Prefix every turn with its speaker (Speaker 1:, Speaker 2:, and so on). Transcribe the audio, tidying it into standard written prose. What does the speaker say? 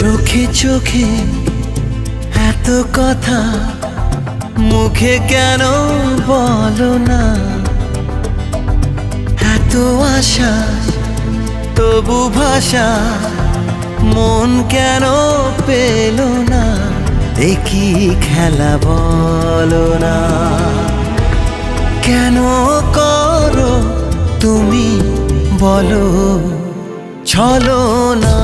Speaker 1: চোখে চোখে এত কথা মুখে কেন বলো না? এত আশা তবু ভাষা মন কেন পেল না? দেখি খেলা বলো না, কেন করো তুমি বলো ছলনা?